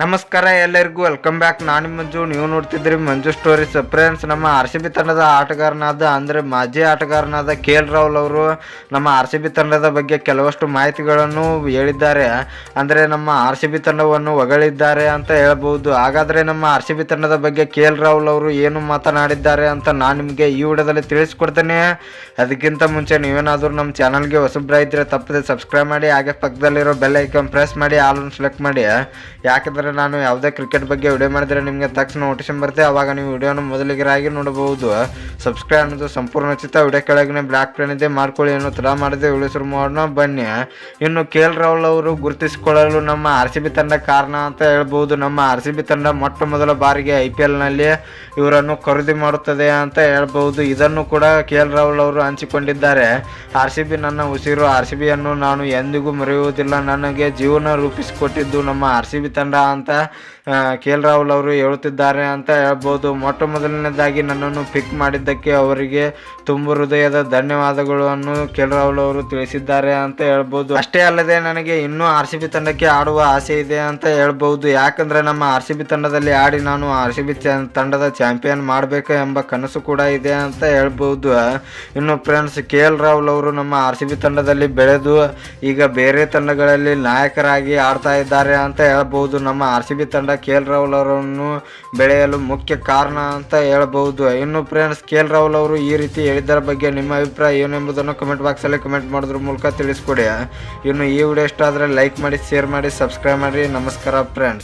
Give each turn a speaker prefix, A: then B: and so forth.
A: ನಮಸ್ಕಾರ ಎಲ್ಲರಿಗೂ welcome back. ನಾನು ಮಂಜು, ನೀವು ನೋಡ್ತಿದ್ರಿ ಮಂಜು ಸ್ಟೋರೀಸ್. ಫ್ರೆಂಡ್ಸ್, ನಮ್ಮ RCB ತಂಡದ ಆಟಗಾರನಾದ ಅಂದರೆ ಮಾಜಿ ಆಟಗಾರನಾದ KL ರಾಹುಲ್ ಅವರು ನಮ್ಮ RCB ತಂಡದ ಬಗ್ಗೆ ಕೆಲವಷ್ಟು ಮಾಹಿತಿಗಳನ್ನು ಹೇಳಿದ್ದಾರೆ. ಅಂದರೆ ನಮ್ಮ RCB ತಂಡವನ್ನು ಹೊಗಳಿದ್ದಾರೆ ಅಂತ ಹೇಳ್ಬೋದು. ಹಾಗಾದರೆ ನಮ್ಮ RCB ತಂಡದ ಬಗ್ಗೆ KL ರಾಹುಲ್ ಅವರು ಏನು ಮಾತನಾಡಿದ್ದಾರೆ ಅಂತ ನಾನು ನಿಮಗೆ ಈ ವಿಡಿಯೋದಲ್ಲಿ ತಿಳಿಸ್ಕೊಡ್ತೇನೆ. ಅದಕ್ಕಿಂತ ಮುಂಚೆ ನೀವೇನಾದರೂ ನಮ್ಮ ಚಾನಲ್ಗೆ ಹೊಸಬ್ರಾಗಿದ್ದರೆ ತಪ್ಪದೆ ಸಬ್ಸ್ಕ್ರೈಬ್ ಮಾಡಿ, ಹಾಗೆ ಪಕ್ಕದಲ್ಲಿರೋ ಬೆಲ್ ಐಕಾನ್ ಪ್ರೆಸ್ ಮಾಡಿ, ಆಲ್ ಸೆಲೆಕ್ಟ್ ಮಾಡಿ. ಯಾಕಂದರೆ ನಾನು ಯಾವುದೇ ಕ್ರಿಕೆಟ್ ಬಗ್ಗೆ ವಿಡಿಯೋ ಮಾಡಿದರೆ ನಿಮಗೆ ತಕ್ಷಣ ನೋಟಿಫಿಕೇಶನ್ ಬರುತ್ತೆ, ಆವಾಗ ನೀವು ವಿಡಿಯೋನ ಮೊದಲಿಗರಾಗಿ ನೋಡಬಹುದು. ಸಬ್ಸ್ಕ್ರೈಬ್ ಅನ್ನೋದು ಸಂಪೂರ್ಣ ಉಚಿತ. ವಿಡಿಯೋ ಕೆಳಗೆ ಬ್ಲಾಕ್ ಪ್ಲೇನ್ ಇದೆ, ಮಾಡ್ಕೊಳ್ಳಿ. ಏನು ತಡ ಮಾಡದೆ ಉಳಿಸರು ಮಾಡೋಣ ಬನ್ನಿ. ಇನ್ನು KL ರಾಹುಲ್ ಅವರು ಗುರುತಿಸಿಕೊಳ್ಳಲು ನಮ್ಮ RCB ತಂಡ ಕಾರಣ ಅಂತ ಹೇಳ್ಬೋದು. ನಮ್ಮ RCB ತಂಡ ಮೊಟ್ಟ ಮೊದಲ ಬಾರಿಗೆ IPLನಲ್ಲಿ ಇವರನ್ನು ಖರೀದಿ ಮಾಡುತ್ತದೆ ಅಂತ ಹೇಳ್ಬಹುದು. ಇದನ್ನು ಕೂಡ KL ರಾಹುಲ್ ಅವರು ಹಂಚಿಕೊಂಡಿದ್ದಾರೆ. RCB ನನ್ನ ಉಸಿರು, RCBಯನ್ನು ನಾನು ಎಂದಿಗೂ ಮರೆಯುವುದಿಲ್ಲ, ನನಗೆ ಜೀವನ ರೂಪಿಸಿಕೊಟ್ಟಿದ್ದು ನಮ್ಮ RCB ತಂಡ ಅಂತ KL ರಾಹುಲ್ ಅವರು ಹೇಳುತ್ತಿದ್ದಾರೆ ಅಂತ ಹೇಳ್ಬೋದು. ಮೊಟ್ಟ ಮೊದಲನೇದಾಗಿ ನನ್ನನ್ನು ಪಿಕ್ ಮಾಡಿದ್ದಕ್ಕೆ ಅವರಿಗೆ ತುಂಬ ಹೃದಯದ ಧನ್ಯವಾದಗಳನ್ನು KL ರಾಹುಲ್ ಅವರು ತಿಳಿಸಿದ್ದಾರೆ ಅಂತ ಹೇಳ್ಬೋದು. ಅಷ್ಟೇ ಅಲ್ಲದೆ ನನಗೆ ಇನ್ನೂ RCB ತಂಡಕ್ಕೆ ಆಡುವ ಆಸೆ ಇದೆ ಅಂತ ಹೇಳ್ಬಹುದು. ಯಾಕಂದ್ರೆ ನಮ್ಮ RCB ತಂಡದಲ್ಲಿ ಆಡಿ ನಾನು RCB ತಂಡದ ಚಾಂಪಿಯನ್ ಮಾಡಬೇಕು ಎಂಬ ಕನಸು ಕೂಡ ಇದೆ ಅಂತ ಹೇಳ್ಬಹುದು. ಇನ್ನು ಫ್ರೆಂಡ್ಸ್, KL ರಾಹುಲ್ ಅವರು ನಮ್ಮ RCB ತಂಡದಲ್ಲಿ ಬೆಳೆದು ಈಗ ಬೇರೆ ತಂಡಗಳಲ್ಲಿ ನಾಯಕರಾಗಿ ಆಡ್ತಾ ಇದ್ದಾರೆ ಅಂತ ಹೇಳ್ಬಹುದು. ನಮ್ಮ RCB ತಂಡ KL ರಾಹುಲ್ ಅವರನ್ನು ಬೆಳೆಯಲು ಮುಖ್ಯ ಕಾರಣ ಅಂತ ಹೇಳ್ಬಹುದು. ಇನ್ನು ಫ್ರೆಂಡ್ಸ್, KL ರಾಹುಲ್ ಅವರು ಈ ರೀತಿ ಹೇಳಿದ್ದರ ಬಗ್ಗೆ ನಿಮ್ಮ ಅಭಿಪ್ರಾಯ ಏನು ಎಂಬುದನ್ನು ಕಮೆಂಟ್ ಬಾಕ್ಸಲ್ಲಿ ಕಮೆಂಟ್ ಮಾಡೋದ್ರ ಮೂಲಕ ತಿಳಿಸ್ಕೊಡಿ. ಇನ್ನು ಈ ವಿಡಿಯೋ ಇಷ್ಟ ಆದರೆ ಲೈಕ್ ಮಾಡಿ, ಶೇರ್ ಮಾಡಿ, ಸಬ್ಸ್ಕ್ರೈಬ್ ಮಾಡಿ. ನಮಸ್ಕಾರ ಫ್ರೆಂಡ್ಸ್.